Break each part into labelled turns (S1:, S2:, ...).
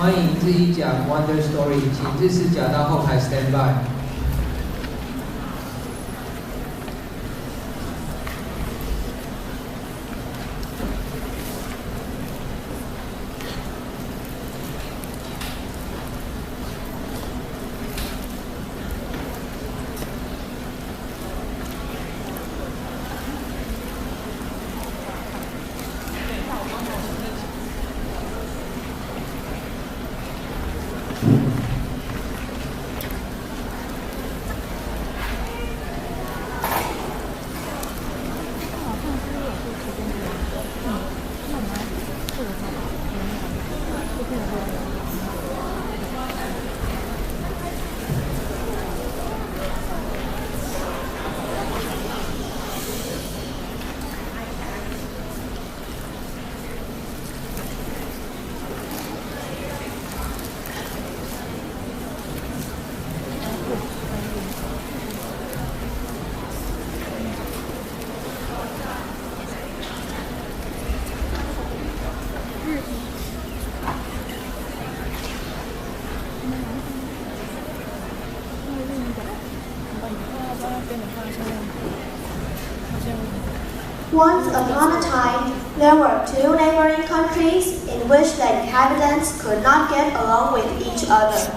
S1: 欢迎自己讲 Wonder Story， 请日式讲到后台 stand by。Once
S2: upon a time, there were two neighboring countries in which the inhabitants could not get along with each other.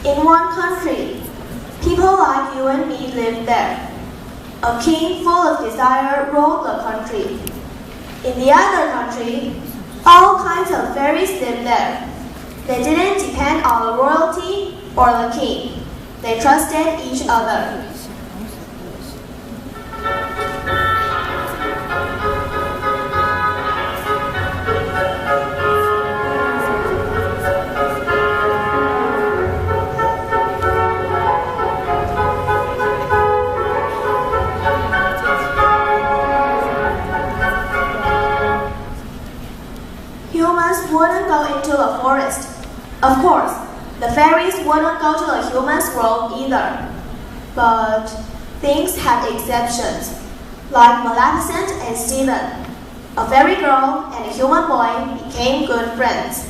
S2: In one country, people like you and me lived there. A king full of desire ruled the country. In the other country, all kinds of fairies lived there. They didn't depend on the royalty or the king. They trusted each other. Humans wouldn't go into a forest. Of course, the fairies wouldn't go to the humans' world either. But things had exceptions, like Maleficent and Stephen. A fairy girl and a human boy became good friends.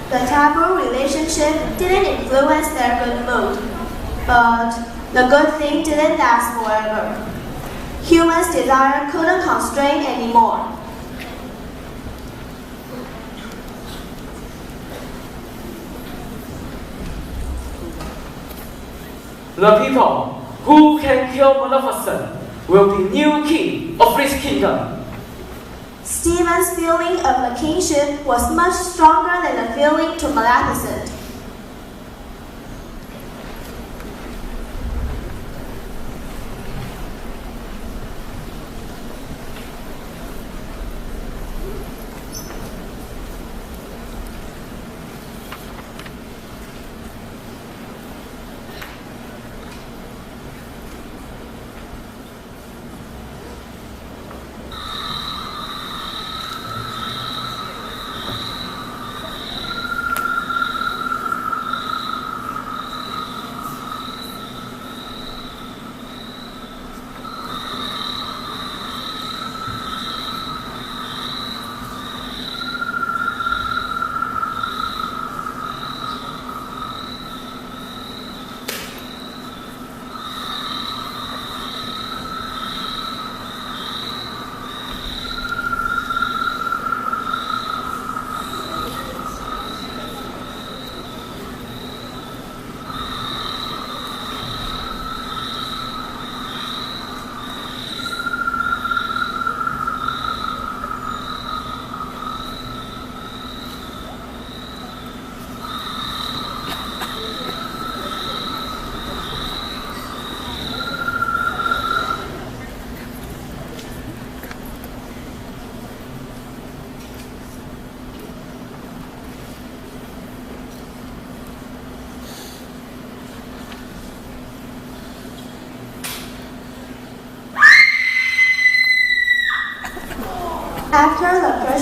S2: The taboo relationship didn't influence their good mood, but the good thing didn't last forever. Humans' desire couldn't constrain anymore.
S3: The people who can kill Maleficent will be new king of this kingdom.
S2: Stephen's feeling of the kingship was much stronger than the feeling to Maleficent.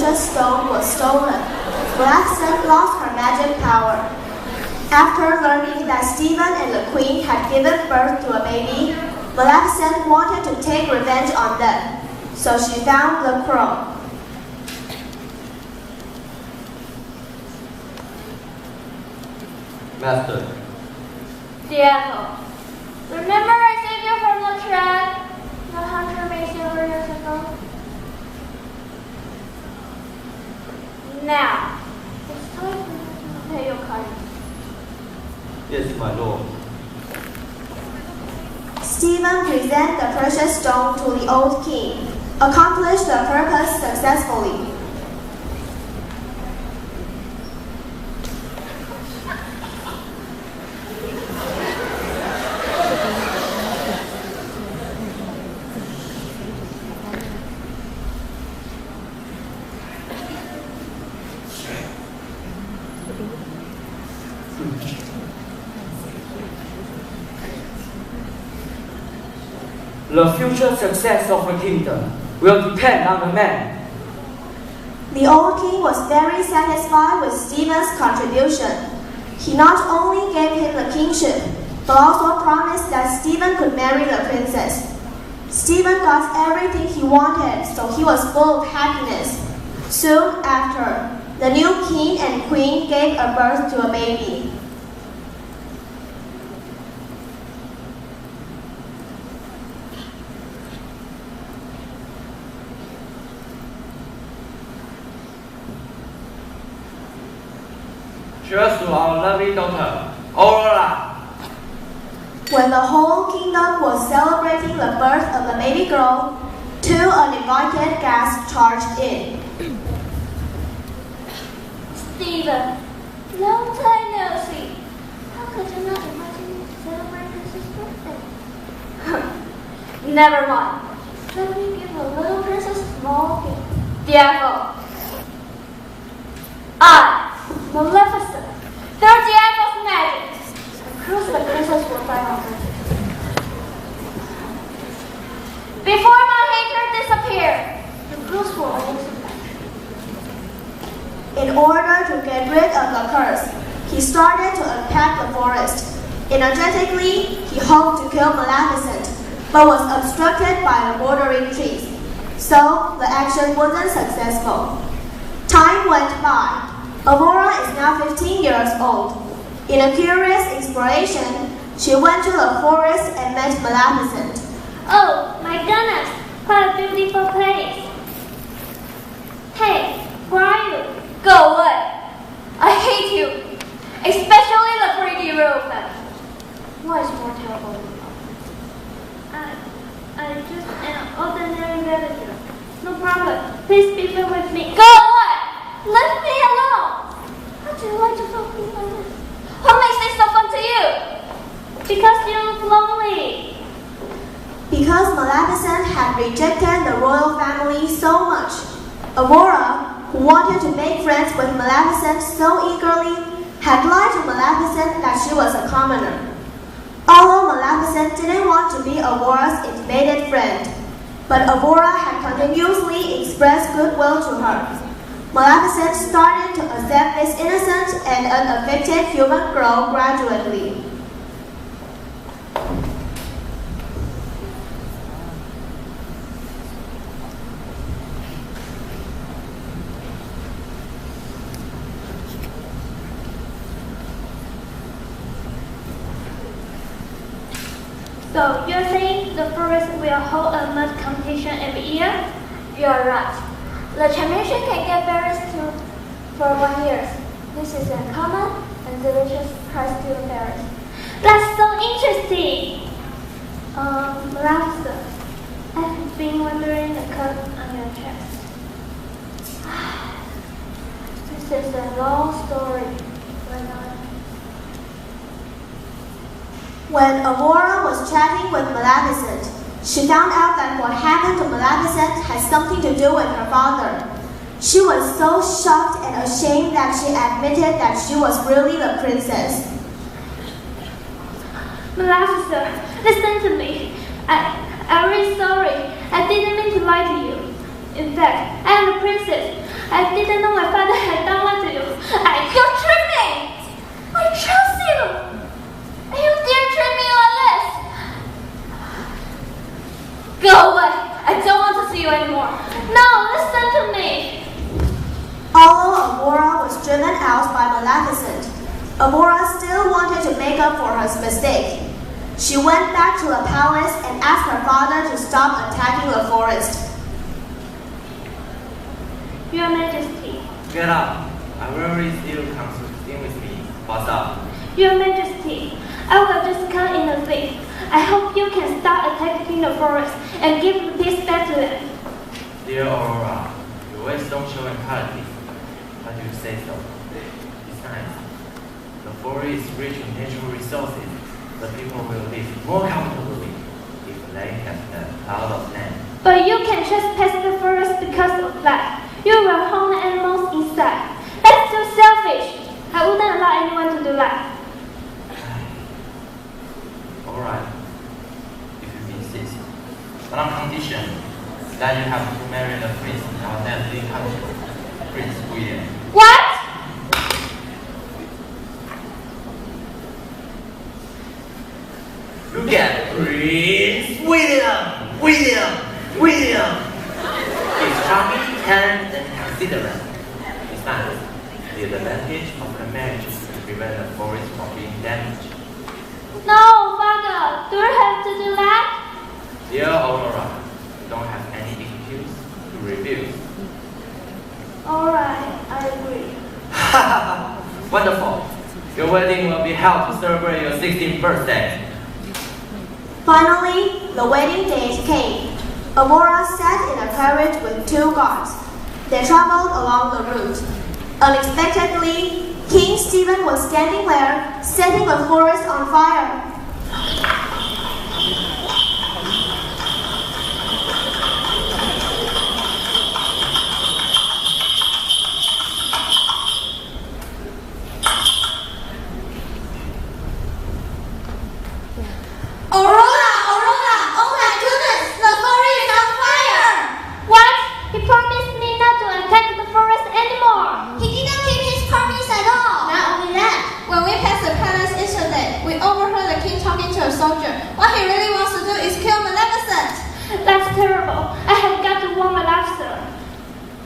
S2: precious stone was stolen, Maleficent lost her magic power. After learning that Stephen and the Queen had given birth to a baby, Maleficent wanted to take revenge on them, so she found the crow.
S4: Master.
S5: Diego, remember I saved you from the trap the hunter made several years ago? Now, it's time for you to pay your kindness.
S4: Yes, my lord.
S2: Stephen presented the precious stone to the old king, accomplished the purpose successfully.
S3: The future success of the kingdom will depend on the man.
S2: The old king was very satisfied with Stephen's contribution. He not only gave him the kingship, but also promised that Stephen could marry the princess. Stephen got everything he wanted, so he was full of happiness. Soon after, the new king and queen gave a birth to a baby.
S3: Cheers to our lovely daughter, Aurora.
S2: When the whole kingdom was celebrating the birth of the baby girl, two uninvited guests charged in.
S5: Stephen, long time no see. How could you not imagine me to celebrate Princess' birthday? Never mind. Let me give the little princess a small gift. Diego. Maleficent. Through Diego's magic. Proves the princess will die on her. Before my hater disappeared, the bruise will always be back.
S2: In order to get rid of the curse, he started to unpack the forest. Energetically, he hoped to kill Maleficent, but was obstructed by the bordering trees. So, the action wasn't successful. Time went by. Aurora is now 15 years old. In a curious exploration, she went to the forest and met Maleficent.
S5: Oh, my goodness, what a beautiful place. Hey, where are you? Go away. I hate you, especially the pretty royal family. What is more terrible than that? I just an ordinary villager. No problem. Please be fair with me. Go away. Let me alone. How do you like to talk to me like this? What makes this so fun to you? Because you look lonely.
S2: Because Maleficent had rejected the royal family so much, Aurora, who wanted to make friends with Maleficent so eagerly, had lied to Maleficent that she was a commoner. Although Maleficent didn't want to be Aurora's intimated friend, but Aurora had continuously expressed goodwill to her. Maleficent started to accept this innocent and unaffected human girl gradually.
S5: So, you're saying the forest will hold a mud competition every year? You're right. The championship can get berries for 1 year. This is a common and delicious prize to the berries. That's so interesting! Maleficent, I've been wondering the cut on your chest. This is a long story.
S2: When Aurora was chatting with Maleficent, she found out that what happened to Maleficent had something to do with her father. She was so shocked and ashamed that she admitted that she was really the princess.
S5: Maleficent, listen to me. I'm really sorry. I didn't mean to lie to you. In fact, I am the princess. I didn't know my father had done what to you. You tricked me! I trust you! And you dare treat me like this? Go away! I don't want to see you anymore. No, listen to me!
S2: Although Aurora was driven out by Maleficent, Aurora still wanted to make up for her mistake. She went back to the palace and asked her father to stop attacking the forest.
S5: Your Majesty.
S4: Get up. I really still come to sing with me. What's up?
S5: Your Majesty, I will just come in a bit. I hope you can stop attacking the forest and give the peace back to them.
S4: Dear Aurora, you always don't show encouragement. But you say so. Besides, the forest is rich in natural resources. The people will live more comfortably if they have a plot of land.
S5: But you can trespass the forest because of that. You will harm the animals inside. That's too selfish. I wouldn't allow anyone to do that.
S4: Alright, if you insist. But on condition that you have to marry the prince in our neighboring country, Prince William.
S5: What?
S4: Look at Prince William! He's charming, kind, and considerate. Besides, the advantage of the marriage is to prevent the forest from being damaged.
S5: No, Father. Do you have to do that?
S4: Dear Aurora, you don't have any excuse to refuse.
S5: Alright, I agree.
S4: Wonderful! Your wedding will be held to celebrate your 16th birthday.
S2: Finally, the wedding date came. Aurora sat in a carriage with 2 guards. They traveled along the route. Unexpectedly, King Stephen was standing there, setting the forest on fire.
S5: Aurora! Oh my goodness! The forest is on fire! What? He promised me not to attack the forest anymore.
S6: He didn't keep his promise at all. Not only that, when we passed the palace yesterday, we overheard the king talking to a soldier. What he really wants to do is kill Maleficent.
S5: That's terrible. I have got to warn my lobster.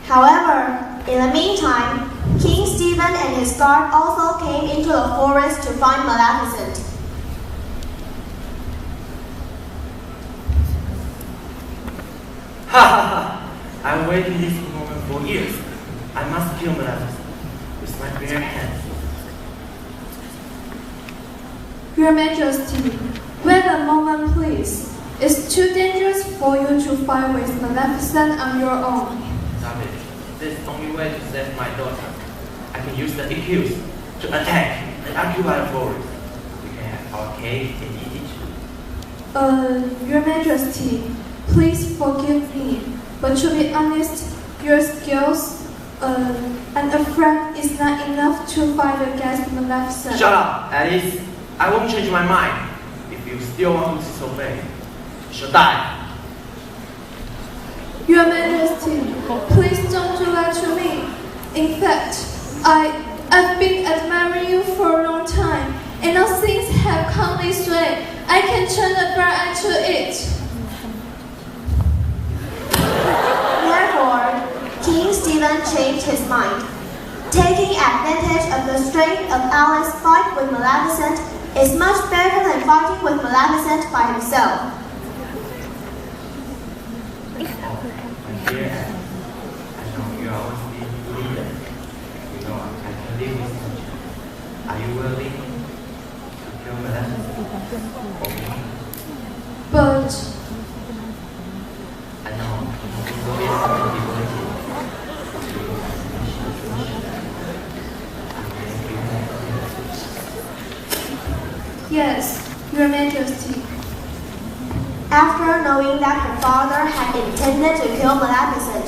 S2: However, in the meantime, King Stephen and his guard also came into the forest to find Maleficent.
S4: Ha ha ha! I've waited this moment for years. I must kill Maleficent with my bare hands.
S7: Your Majesty, wait a moment please. It's too dangerous for you to fight with Maleficent on your own.
S4: Stop it. This is the only way to save my daughter. I can use the accused to attack and occupy the forest. We can have our cake and eat it.
S7: Your Majesty, please forgive me, but to be honest, your skills and a friend is not enough to fight against Maleficent.
S4: Shut up, Alice. I won't change my mind. If you still want to disobey, you shall die.
S7: Your Majesty, please don't do that to me. In fact, I've been admiring you for a long time, and now things have come this way. I can turn a blind eye to it.
S2: Therefore, King Stephen changed his mind. Taking advantage of the strength of Alice's fight with Maleficent is much better than fighting with Maleficent by himself.
S4: My dear Alice, I know you are always being leader. You know I can live with you. Are you willing to kill Maleficent for me?
S7: But
S4: I know you will be devoted.
S7: yes, Your Majesty.
S2: After knowing that her father had intended to kill Maleficent,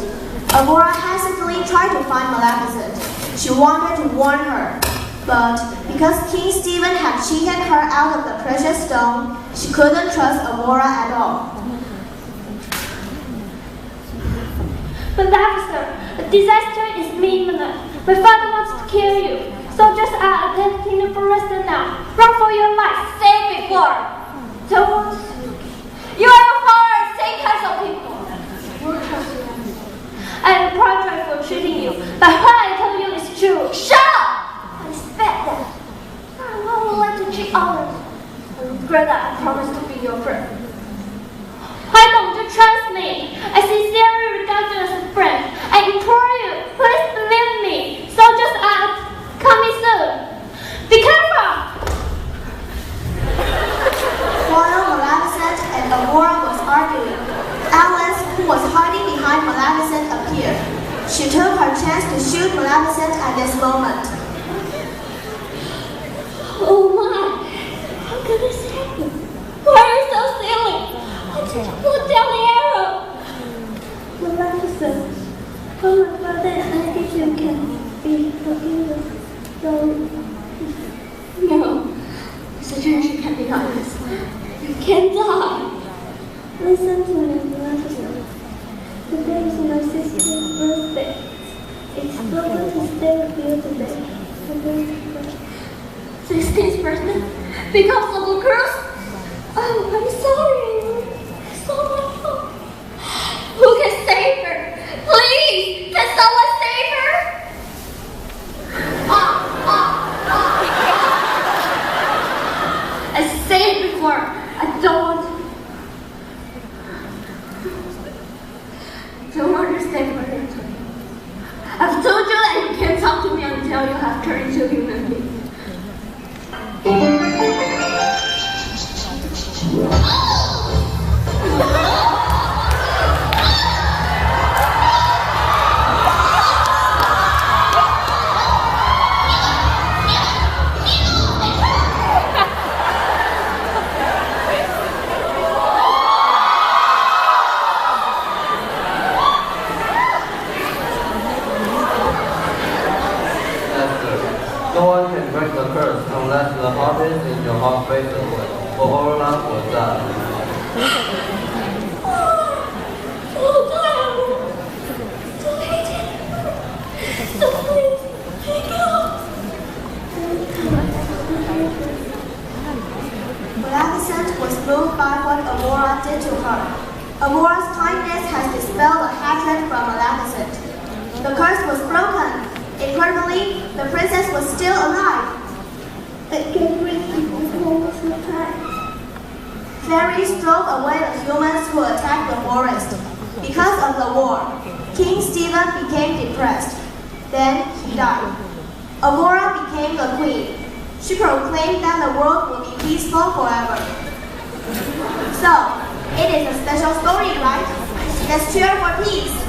S2: Aurora hesitantly tried to find Maleficent. She wanted to warn her, but because King Stephen had cheated her out of the precious stone, she couldn't trust Aurora at all.
S5: Maleficent, the disaster is imminent. My father wants to kill you. Soldiers are attacking the forest now. Run for your life. Say it before. Don't. You are your father and same kinds of people. I am apologize for treating you, but what I tell you is true. Shut up! I respect that. I would like to treat others. I regret that I promised to be your friend. Why don't you trust me? I sincerely regard you as a friend. I implore you, please believe me. Soldiers are coming soon. Be careful!
S2: While Maleficent and Aurora was arguing, Alice, who was hiding behind Maleficent, appeared. She took her chance to shoot Maleficent at this moment.
S5: Oh my! How could this happen? Why are you so silly? Why did you put down the arrow? Maleficent, oh my father and I think you can be forgiven. No, situation can't be honest. You can die. Listen to me, Maleficent. Today is my sister's birthday. It's proper to stay with you today. 16th birthday? Because of the curse? Oh, I'm sorry. It's all my fault. Who can save her? Please, can someone save her? I said it before. I don't understand what you're saying. I've told you that you can't talk to me until you have turned into a human being.
S8: No one can break the curse unless the hardest in your heart fades away. Aurora will die.
S2: Maleficent was moved by what Aurora did to her. Aurora's kindness has dispelled the hatred from Maleficent. The curse was broken. Incredibly, the princess was still alive.
S5: I can bring people home to time.
S2: Fairies drove away the humans who attacked the forest. Because of the war, King Stephen became depressed. Then he died. Aurora became the queen. She proclaimed that the world would be peaceful forever. So, it is a special story, right? Let's cheer for peace.